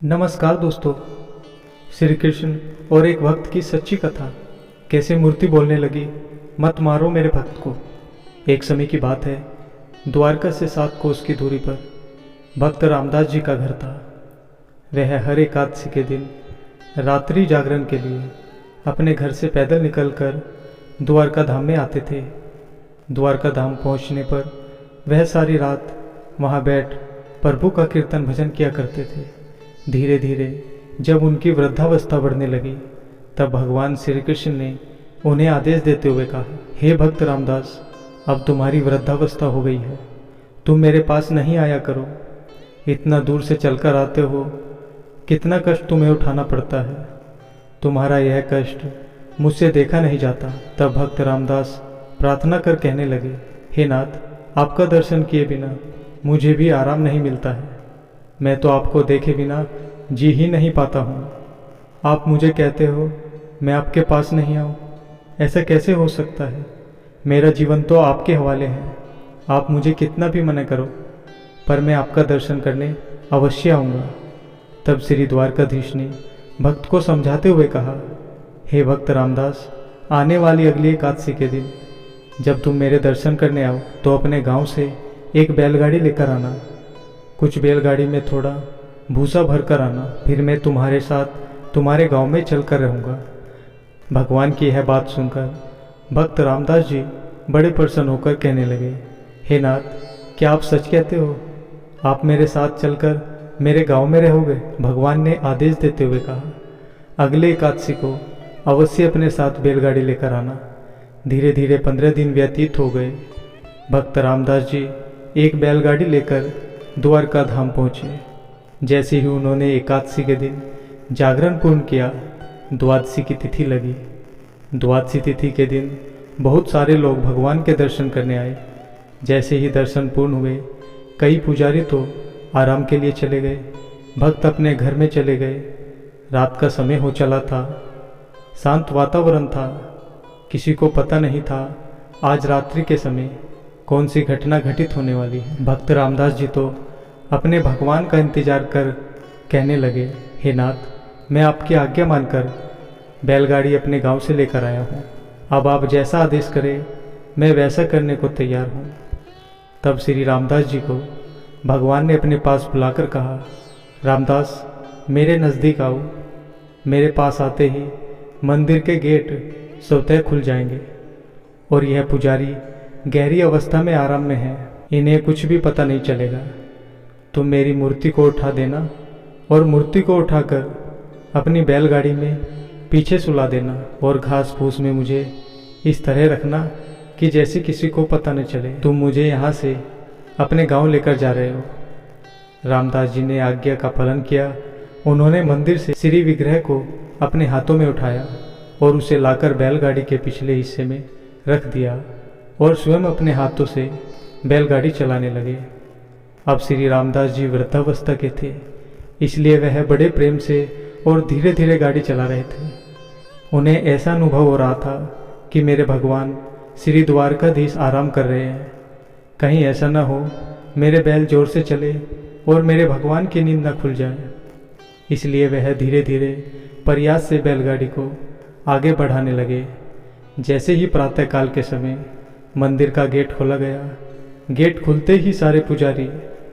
नमस्कार दोस्तों। श्री कृष्ण और एक भक्त की सच्ची कथा। कैसे मूर्ति बोलने लगी, मत मारो मेरे भक्त को। एक समय की बात है, द्वारका से 7 कोस की दूरी पर भक्त रामदास जी का घर था। वह हर एकादशी के दिन रात्रि जागरण के लिए अपने घर से पैदल निकलकर द्वारका धाम में आते थे। द्वारका धाम पहुंचने पर वह सारी रात वहां बैठ प्रभु का कीर्तन भजन किया करते थे। धीरे धीरे जब उनकी वृद्धावस्था बढ़ने लगी, तब भगवान श्री कृष्ण ने उन्हें आदेश देते हुए कहा, हे भक्त रामदास, अब तुम्हारी वृद्धावस्था हो गई है, तुम मेरे पास नहीं आया करो। इतना दूर से चलकर आते हो, कितना कष्ट तुम्हें उठाना पड़ता है। तुम्हारा यह कष्ट मुझसे देखा नहीं जाता। तब भक्त रामदास प्रार्थना कर कहने लगे, हे नाथ, आपका दर्शन किए बिना मुझे भी आराम नहीं मिलता है। मैं तो आपको देखे बिना जी ही नहीं पाता हूँ। आप मुझे कहते हो मैं आपके पास नहीं आऊँ, ऐसा कैसे हो सकता है? मेरा जीवन तो आपके हवाले है। आप मुझे कितना भी मना करो, पर मैं आपका दर्शन करने अवश्य आऊँगा। तब श्री द्वारकाधीश ने भक्त को समझाते हुए कहा, हे भक्त रामदास, आने वाली अगली एकादशी के दिन जब तुम मेरे दर्शन करने आओ तो अपने गांव से एक बैलगाड़ी लेकर आना। कुछ बैलगाड़ी में थोड़ा भूसा भर कर आना, फिर मैं तुम्हारे साथ तुम्हारे गांव में चल कर रहूँगा। भगवान की यह बात सुनकर भक्त रामदास जी बड़े प्रसन्न होकर कहने लगे, हे नाथ, क्या आप सच कहते हो? आप मेरे साथ चलकर मेरे गांव में रहोगे? भगवान ने आदेश देते हुए कहा, अगले एकादशी को अवश्य अपने साथ बैलगाड़ी लेकर आना। धीरे धीरे 15 दिन व्यतीत हो गए। भक्त रामदास जी एक बैलगाड़ी लेकर द्वारका धाम पहुँचे। जैसे ही उन्होंने एकादशी के दिन जागरण पूर्ण किया, द्वादशी की तिथि लगी। द्वादशी तिथि के दिन बहुत सारे लोग भगवान के दर्शन करने आए। जैसे ही दर्शन पूर्ण हुए, कई पुजारी तो आराम के लिए चले गए, भक्त अपने घर में चले गए। रात का समय हो चला था, शांत वातावरण था, किसी को पता नहीं था आज रात्रि के समय कौन सी घटना घटित होने वाली है। भक्त रामदास जी तो अपने भगवान का इंतजार कर कहने लगे, हे नाथ, मैं आपकी आज्ञा मानकर बैलगाड़ी अपने गांव से लेकर आया हूँ। अब आप जैसा आदेश करें मैं वैसा करने को तैयार हूँ। तब श्री रामदास जी को भगवान ने अपने पास बुलाकर कहा, रामदास, मेरे नज़दीक आओ। मेरे पास आते ही मंदिर के गेट स्वतः खुल जाएंगे और यह पुजारी गहरी अवस्था में आराम में है, इन्हें कुछ भी पता नहीं चलेगा। तुम मेरी मूर्ति को उठा देना और मूर्ति को उठाकर अपनी बैलगाड़ी में पीछे सुला देना और घास फूस में मुझे इस तरह रखना कि जैसे किसी को पता न चले तुम मुझे यहाँ से अपने गांव लेकर जा रहे हो। रामदास जी ने आज्ञा का पालन किया। उन्होंने मंदिर से श्री विग्रह को अपने हाथों में उठाया और उसे लाकर बैलगाड़ी के पिछले हिस्से में रख दिया और स्वयं अपने हाथों से बैलगाड़ी चलाने लगे। अब श्री रामदास जी वृद्धावस्था के थे, इसलिए वह बड़े प्रेम से और धीरे धीरे गाड़ी चला रहे थे। उन्हें ऐसा अनुभव हो रहा था कि मेरे भगवान श्री द्वारकाधीश आराम कर रहे हैं। कहीं ऐसा न हो मेरे बैल जोर से चले और मेरे भगवान की नींद न खुल जाए। इसलिए वह धीरे धीरे प्रयास से बैलगाड़ी को आगे बढ़ाने लगे। जैसे ही प्रातःकाल के समय मंदिर का गेट खोला गया, गेट खुलते ही सारे पुजारी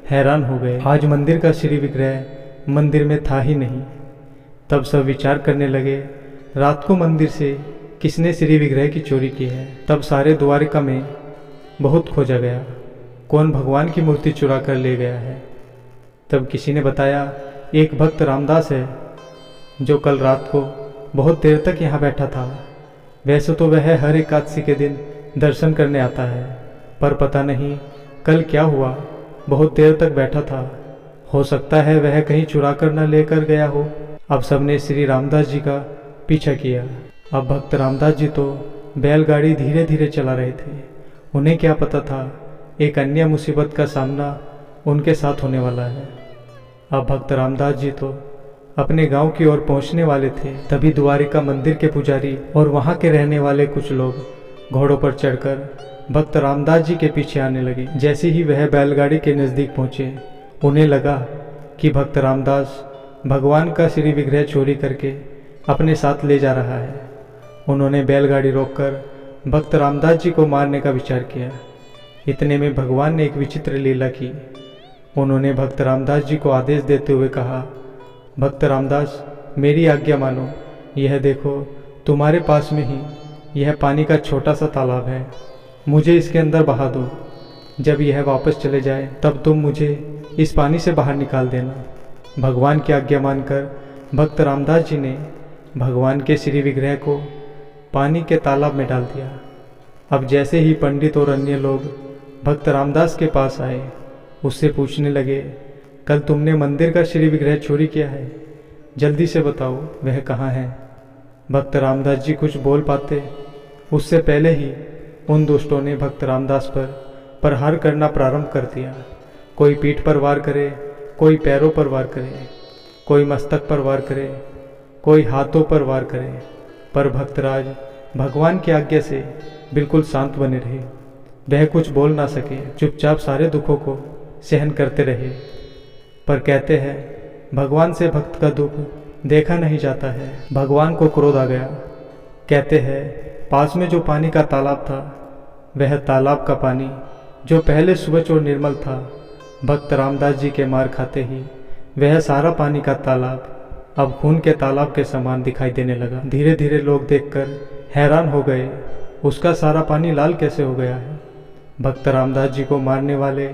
हैरान हो गए। आज मंदिर का श्री विग्रह मंदिर में था ही नहीं। तब सब विचार करने लगे, रात को मंदिर से किसने श्री विग्रह की चोरी की है। तब सारे द्वारका में बहुत खोजा गया, कौन भगवान की मूर्ति चुरा कर ले गया है। तब किसी ने बताया, एक भक्त रामदास है जो कल रात को बहुत देर तक यहाँ बैठा था। वैसे तो वह हर एकादशी के दिन दर्शन करने आता है, पर पता नहीं कल क्या हुआ, बहुत देर तक बैठा था। हो सकता है वह कहीं चुरा कर न लेकर गया हो। अब सबने श्री रामदास जी का पीछा किया। अब भक्त रामदास जी तो बैलगाड़ी धीरे धीरे चला रहे थे। उन्हें क्या पता था एक अन्य मुसीबत का सामना उनके साथ होने वाला है। अब भक्त रामदास जी तो अपने गांव की ओर पहुंचने वाले थे। तभी द्वारिका मंदिर के पुजारी और वहां के रहने वाले कुछ लोग घोड़ों पर चढ़कर भक्त रामदास जी के पीछे आने लगे। जैसे ही वह बैलगाड़ी के नज़दीक पहुंचे, उन्हें लगा कि भक्त रामदास भगवान का श्री विग्रह चोरी करके अपने साथ ले जा रहा है। उन्होंने बैलगाड़ी रोककर भक्त रामदास जी को मारने का विचार किया। इतने में भगवान ने एक विचित्र लीला की। उन्होंने भक्त रामदास जी को आदेश देते हुए कहा, भक्त रामदास, मेरी आज्ञा मानो। यह देखो, तुम्हारे पास में ही यह पानी का छोटा सा तालाब है। मुझे इसके अंदर बहा दो। जब यह वापस चले जाए तब तुम मुझे इस पानी से बाहर निकाल देना। भगवान की आज्ञा मानकर भक्त रामदास जी ने भगवान के श्री विग्रह को पानी के तालाब में डाल दिया। अब जैसे ही पंडित और अन्य लोग भक्त रामदास के पास आए, उससे पूछने लगे, कल तुमने मंदिर का श्री विग्रह चोरी किया है, जल्दी से बताओ वह कहाँ है। भक्त रामदास जी कुछ बोल पाते उससे पहले ही उन दुष्टों ने भक्त रामदास पर प्रहार करना प्रारंभ कर दिया। कोई पीठ पर वार करे, कोई पैरों पर वार करे, कोई मस्तक पर वार करे, कोई हाथों पर वार करे, पर भक्तराज भगवान की आज्ञा से बिल्कुल शांत बने रहे। वह कुछ बोल ना सके, चुपचाप सारे दुखों को सहन करते रहे। पर कहते हैं भगवान से भक्त का दुख देखा नहीं जाता है। भगवान को क्रोध आ गया। कहते हैं पास में जो पानी का तालाब था, वह तालाब का पानी जो पहले स्वच्छ और निर्मल था, भक्त रामदास जी के मार खाते ही वह सारा पानी का तालाब अब खून के तालाब के समान दिखाई देने लगा। धीरे धीरे लोग देखकर हैरान हो गए, उसका सारा पानी लाल कैसे हो गया है। भक्त रामदास जी को मारने वाले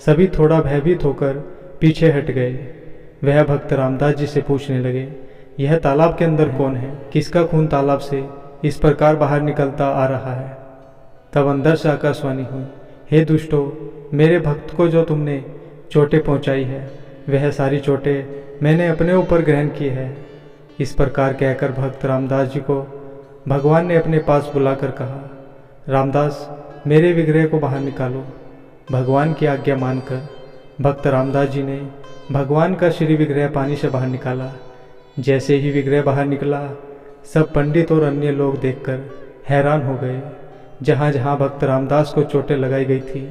सभी थोड़ा भयभीत होकर पीछे हट गए। वह भक्त रामदास जी से पूछने लगे, यह तालाब के अंदर कौन है? किसका खून तालाब से इस प्रकार बाहर निकलता आ रहा है? तब अंदर से आकाशवाणी हुई, हे दुष्टों, मेरे भक्त को जो तुमने चोटें पहुंचाई है, वह सारी चोटें मैंने अपने ऊपर ग्रहण की है। इस प्रकार कहकर भक्त रामदास जी को भगवान ने अपने पास बुलाकर कहा, रामदास, मेरे विग्रह को बाहर निकालो। भगवान की आज्ञा मानकर भक्त रामदास जी ने भगवान का श्री विग्रह पानी से बाहर निकाला। जैसे ही विग्रह बाहर निकला, सब पंडित और अन्य लोग देखकर हैरान हो गए। जहाँ जहाँ भक्त रामदास को चोटें लगाई गई थी,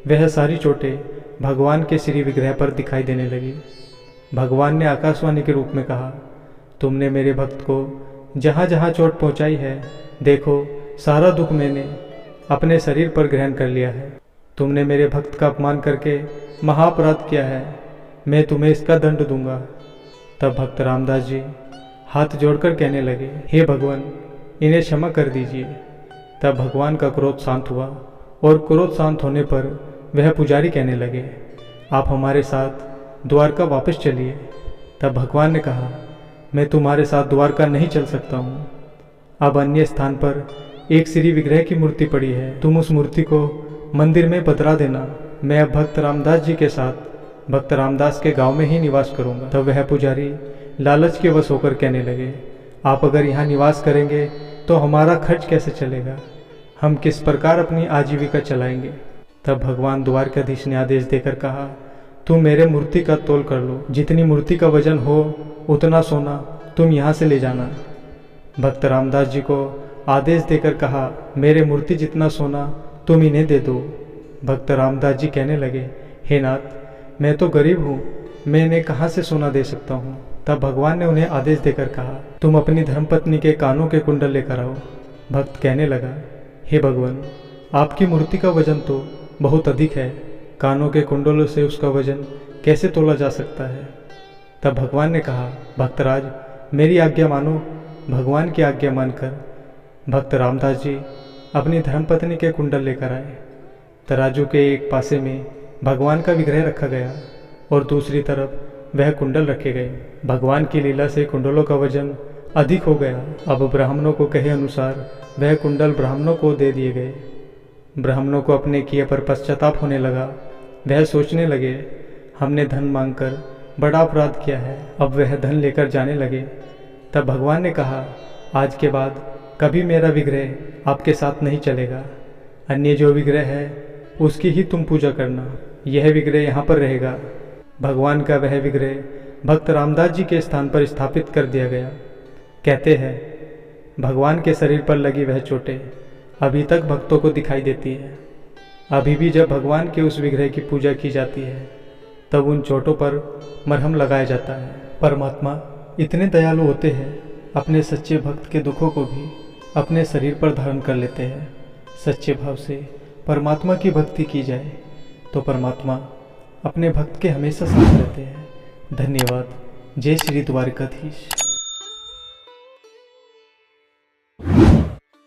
वह सारी चोटें भगवान के श्री विग्रह पर दिखाई देने लगी। भगवान ने आकाशवाणी के रूप में कहा, तुमने मेरे भक्त को जहाँ जहाँ चोट पहुँचाई है, देखो सारा दुख मैंने अपने शरीर पर ग्रहण कर लिया है। तुमने मेरे भक्त का अपमान करके महाअपराध किया है, मैं तुम्हें इसका दंड दूंगा। तब भक्त रामदास जी हाथ जोड़कर कहने लगे, हे भगवान, इन्हें क्षमा कर दीजिए। तब भगवान का क्रोध शांत हुआ और क्रोध शांत होने पर वह पुजारी कहने लगे, आप हमारे साथ द्वारका वापस चलिए। तब भगवान ने कहा, मैं तुम्हारे साथ द्वारका नहीं चल सकता हूँ। अब अन्य स्थान पर एक श्री विग्रह की मूर्ति पड़ी है, तुम उस मूर्ति को मंदिर में बदला देना। मैं अब भक्त रामदास जी के साथ भक्त रामदास के गांव में ही निवास करूंगा। तब वह पुजारी लालच के वश होकर कहने लगे, आप अगर यहाँ निवास करेंगे तो हमारा खर्च कैसे चलेगा? हम किस प्रकार अपनी आजीविका चलाएंगे? तब भगवान द्वारकाधीश ने आदेश देकर कहा, तुम मेरे मूर्ति का तोल कर लो, जितनी मूर्ति का वजन हो उतना सोना तुम यहाँ से ले जाना। भक्त रामदास जी को आदेश देकर कहा, मेरे मूर्ति जितना सोना तुम इन्हें दे दो। भक्त रामदास जी कहने लगे, हे नाथ, मैं तो गरीब हूँ, मैं इन्हें कहाँ से सोना दे सकता हूँ। तब भगवान ने उन्हें आदेश देकर कहा, तुम अपनी धर्मपत्नी के कानों के कुंडल लेकर आओ। भक्त कहने लगा, हे भगवान, आपकी मूर्ति का वजन तो बहुत अधिक है, कानों के कुंडलों से उसका वजन कैसे तोला जा सकता है? तब भगवान ने कहा, भक्तराज, मेरी आज्ञा मानो। भगवान की आज्ञा मानकर भक्त रामदास जी अपनी धर्मपत्नी के कुंडल लेकर आए। तराजू के एक पासे में भगवान का विग्रह रखा गया और दूसरी तरफ वह कुंडल रखे गए। भगवान की लीला से कुंडलों का वजन अधिक हो गया। अब ब्राह्मणों को कहे अनुसार वह कुंडल ब्राह्मणों को दे दिए गए। ब्राह्मणों को अपने किए पर पश्चाताप होने लगा। वह सोचने लगे, हमने धन मांगकर बड़ा अपराध किया है, अब वह धन लेकर जाने लगे। तब भगवान ने कहा, आज के बाद कभी मेरा विग्रह आपके साथ नहीं चलेगा। अन्य जो विग्रह है उसकी ही तुम पूजा करना, यह विग्रह यहाँ पर रहेगा। भगवान का वह विग्रह भक्त रामदास जी के स्थान पर स्थापित कर दिया गया। कहते हैं भगवान के शरीर पर लगी वह चोटें अभी तक भक्तों को दिखाई देती है। अभी भी जब भगवान के उस विग्रह की पूजा की जाती है, तब उन चोटों पर मरहम लगाया जाता है। परमात्मा इतने दयालु होते हैं, अपने सच्चे भक्त के दुखों को भी अपने शरीर पर धारण कर लेते हैं। सच्चे भाव से परमात्मा की भक्ति की जाए तो परमात्मा अपने भक्त के हमेशा साथ रहते हैं। धन्यवाद। जय श्री द्वारकाधीश।